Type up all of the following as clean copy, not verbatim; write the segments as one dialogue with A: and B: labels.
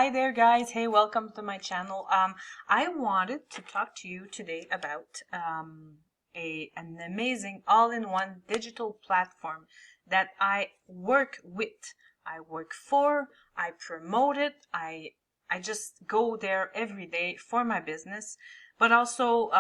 A: Hi there, guys. Hey, welcome to my channel. I wanted to talk to you today about an amazing all-in-one digital platform that I work with. I work for, I promote it, I just go there every day for my business, but also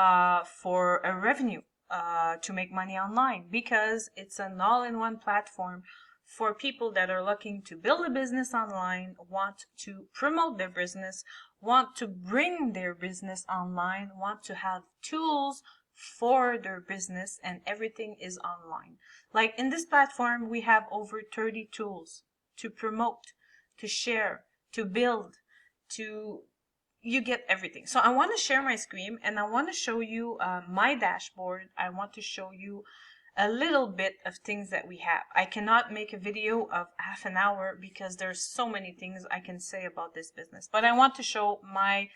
A: for a revenue to make money online, because it's an all-in-one platform for people that are looking to build a business online, want to promote their business, want to bring their business online, want to have tools for their business, and everything is online. Like in this platform, we have over 30 tools to promote, to share, to build, you get everything. So I want to share my screen and I want to show you my dashboard. I want to show you a little bit of things that we have. I cannot make a video of half an hour because there's so many things I can say about this business, but I want to show my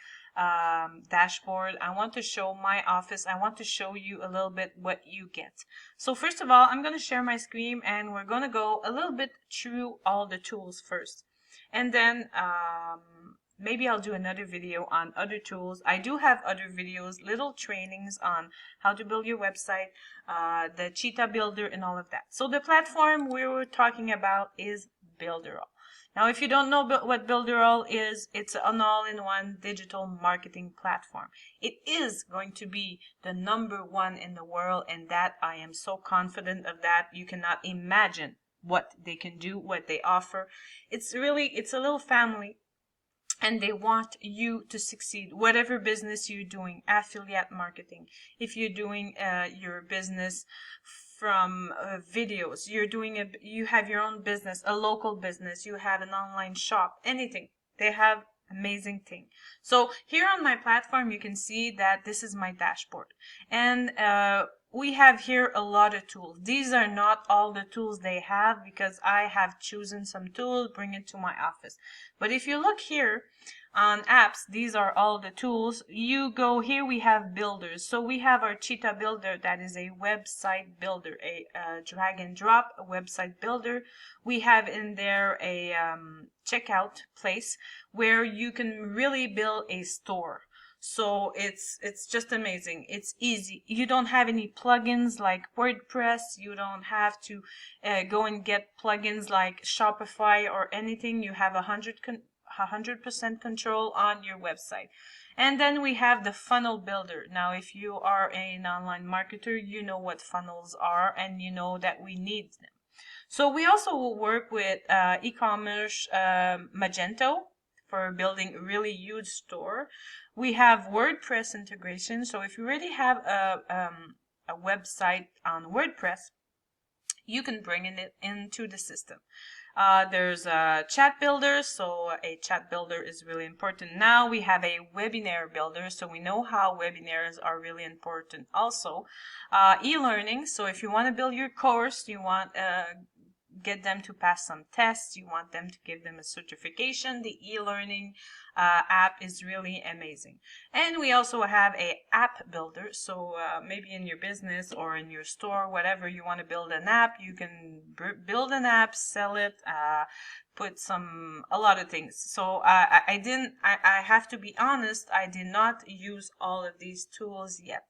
A: dashboard. I want to show my office. I want to show you a little bit what you get. So first of all, I'm going to share my screen and we're going to go a little bit through all the tools first, and then maybe I'll do another video on other tools. I do have other videos, little trainings on how to build your website, the Cheetah Builder and all of that. So the platform we were talking about is Builderall. Now, if you don't know what Builderall is, it's an all-in-one digital marketing platform. It is going to be the #1 in the world, and that I am so confident of that. You cannot imagine what they can do, what they offer. It's a little family, and they want you to succeed. Whatever business you're doing, affiliate marketing, if you're doing your business from videos, you have your own business, a local business, you have an online shop, anything, they have amazing thing. So here on my platform, you can see that this is my dashboard, and we have here a lot of tools. These are not all the tools they have because I have chosen some tools, bring it to my office. But if you look here on apps, these are all the tools. You go here, we have builders. So we have our Cheetah Builder, that is a website builder, a drag and drop website builder. We have in there a checkout place where you can really build a store. So it's just amazing. It's easy. You don't have any plugins like WordPress. You don't have to go and get plugins like Shopify or anything. You have 100% control on your website. And then we have the funnel builder. Now, if you are an online marketer, you know what funnels are and you know that we need them. So we also will work with e-commerce, Magento, for building a really huge store. We have WordPress integration. So if you already have a website on WordPress, you can bring it into the system. There's a chat builder, so a chat builder is really important. Now we have a webinar builder, so we know how webinars are really important. Also, e-learning, so if you want to build your course, you want get them to pass some tests, you want them to give them a certification, the e-learning app is really amazing. And we also have a app builder, so maybe in your business or in your store, whatever, you want to build an app, you can build an app, sell it, put a lot of things. So I have to be honest, I did not use all of these tools yet.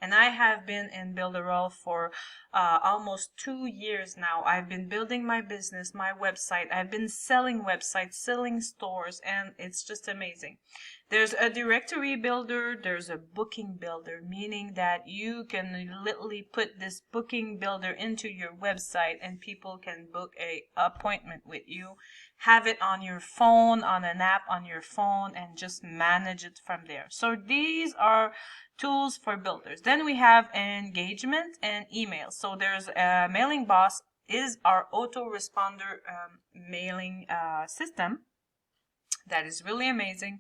A: And I have been in Builderall for almost 2 years now. I've been building my business, my website. I've been selling websites, selling stores, and it's just amazing. There's a directory builder, there's a booking builder, meaning that you can literally put this booking builder into your website and people can book an appointment with you, have it on your phone, on an app on your phone, and just manage it from there. So these are tools for builders. Then we have engagement and email. So there's a Mailing Boss is our autoresponder mailing system that is really amazing.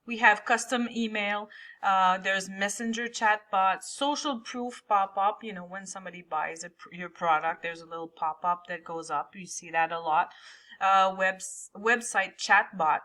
A: We have custom email, there's messenger chatbot, social proof pop-up, you know, when somebody buys your product, there's a little pop-up that goes up, you see that a lot. Website chatbot,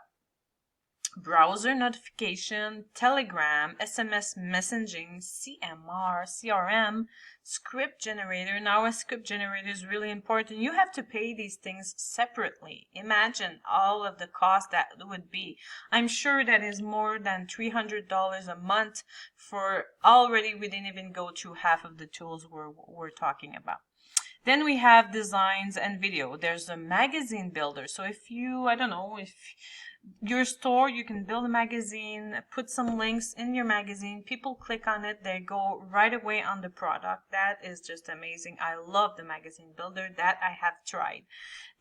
A: browser notification, Telegram, SMS messaging, CMR, CRM, script generator. Now a script generator is really important. You have to pay these things separately. Imagine all of the cost that would be. I'm sure that is more than $300 a month for already. We didn't even go through half of the tools we're talking about. Then we have designs and video. There's a magazine builder. So if you, I don't know, if your store, you can build a magazine, put some links in your magazine, people click on it, they go right away on the product. That is just amazing. I love the magazine builder. That I have tried.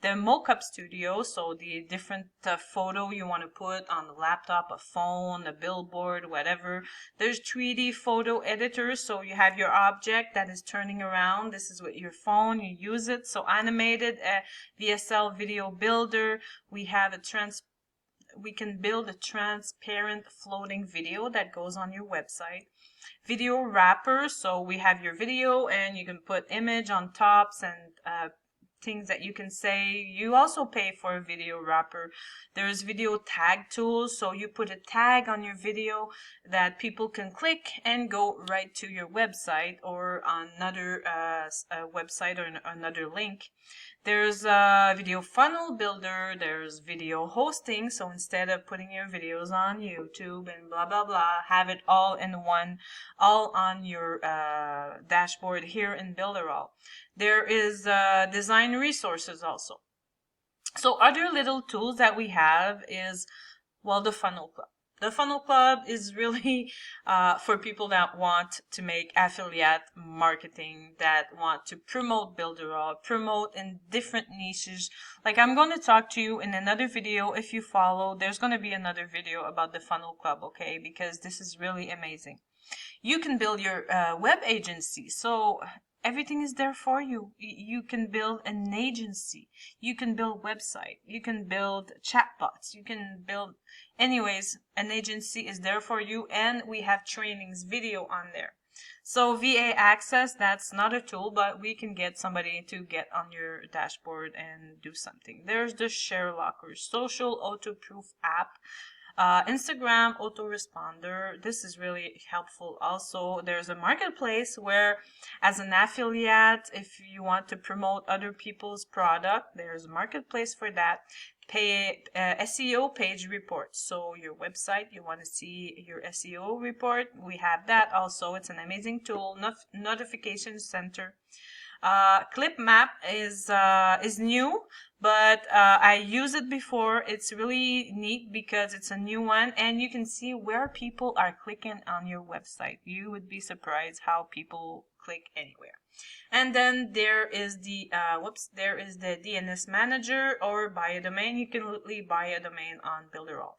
A: The mockup studio, so the different photo you want to put on the laptop, a phone, a billboard, whatever. There's 3D photo editors, so you have your object that is turning around. This is with your phone, you use it. So animated VSL video builder. We can build a transparent floating video that goes on your website. Video wrapper, so we have your video and you can put image on tops and things that you can say. You also pay for a video wrapper. There's video tag tools, so you put a tag on your video that people can click and go right to your website or another website or another link. There's a video funnel builder. There's video hosting, so instead of putting your videos on YouTube and blah blah blah, have it all in one, all on your dashboard here in Builderall. There is design resources also. So other little tools that we have is, well, the funnel club. The funnel club is really for people that want to make affiliate marketing, that want to promote Builderall, promote in different niches. Like I'm going to talk to you in another video. If you follow, there's going to be another video about the funnel club, okay? Because this is really amazing. You can build your web agency. So everything is there for you. You can build an agency. You can build website. You can build chatbots. You can build, anyways, an agency is there for you. And we have trainings video on there. So VA access, that's not a tool, but we can get somebody to get on your dashboard and do something. There's the Share Locker, social auto-proof app. Instagram autoresponder, this is really helpful also. There's a marketplace where, as an affiliate, if you want to promote other people's product, there's a marketplace for that. Pay SEO page reports. So your website, you want to see your SEO report, we have that also. It's an amazing tool. Notification center. Clip map is new, but I used it before. It's really neat because it's a new one and you can see where people are clicking on your website. You would be surprised how people click anywhere. And then there is the there is the DNS manager, or buy a domain. You can literally buy a domain on Builderall.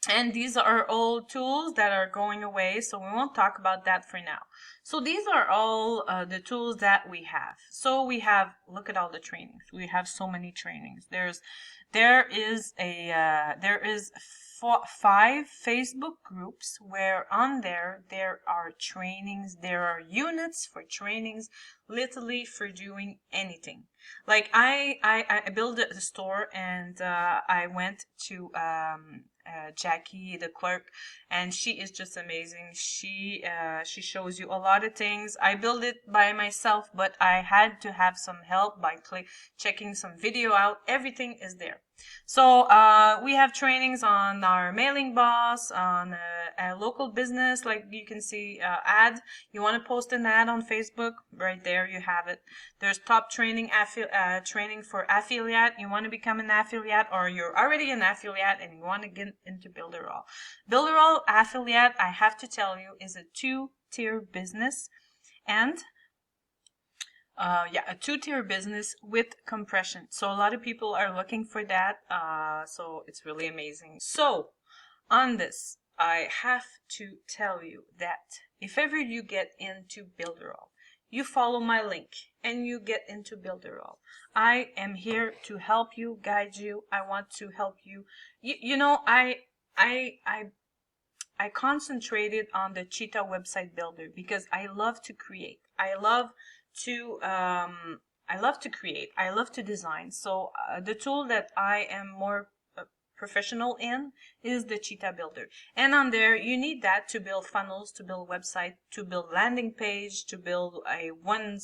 A: And these are all tools that are going away, so we won't talk about that for now. So these are all the tools that we have. So we have, look at all the trainings. We have so many trainings. There is 5 Facebook groups where on there are trainings. There are units for trainings, literally for doing anything. Like I built a store and I went to Jackie, the clerk, and she is just amazing. She shows you a lot of things. I built it by myself, but I had to have some help by checking some video out. Everything is there. So we have trainings on our mailing boss, on a local business. Like you can see ad. You want to post an ad on Facebook, right there you have it. There's top training training for affiliate. You want to become an affiliate, or you're already an affiliate and you want to get into Builderall. Builderall affiliate, I have to tell you, is a 2-tier business, and a 2-tier business with compression. So a lot of people are looking for that. So it's really amazing. So on this, I have to tell you that if ever you get into Builderall, you follow my link and you get into Builderall, I am here to help you, guide you. I want to help you. You know, I concentrated on the Cheetah website builder because I love to create. I love to create. I love to design. So the tool that I am more professional in is the Cheetah Builder. And on there, you need that to build funnels, to build website, to build landing page, to build a one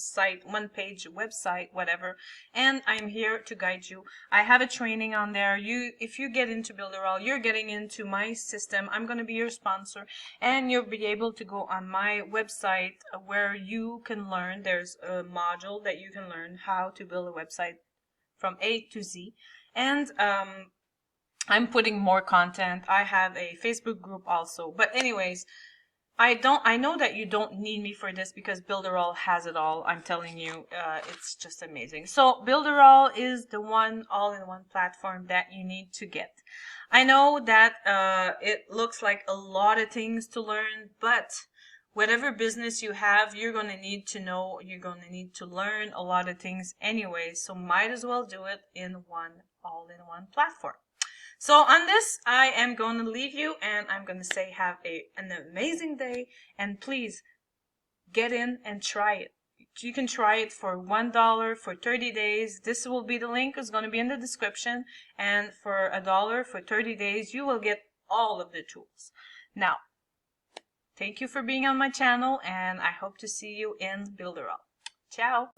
A: page website, whatever. And I'm here to guide you. I have a training on there. If you get into Builderall, you're getting into my system. I'm going to be your sponsor, and you'll be able to go on my website where you can learn. There's a module that you can learn how to build a website from A to Z. And I'm putting more content. I have a Facebook group also. But anyways, I know that you don't need me for this because Builderall has it all. I'm telling you, it's just amazing. So Builderall is the one all-in-one platform that you need to get. I know that it looks like a lot of things to learn, but whatever business you have, you're going to need to know, you're going to need to learn a lot of things anyway. So might as well do it in one all-in-one platform. So on this, I am going to leave you, and I'm going to say have an amazing day, and please get in and try it. You can try it for $1 for 30 days. This will be the link. It's going to be in the description. And for $1 for 30 days, you will get all of the tools. Now, thank you for being on my channel, and I hope to see you in Builderall. Ciao!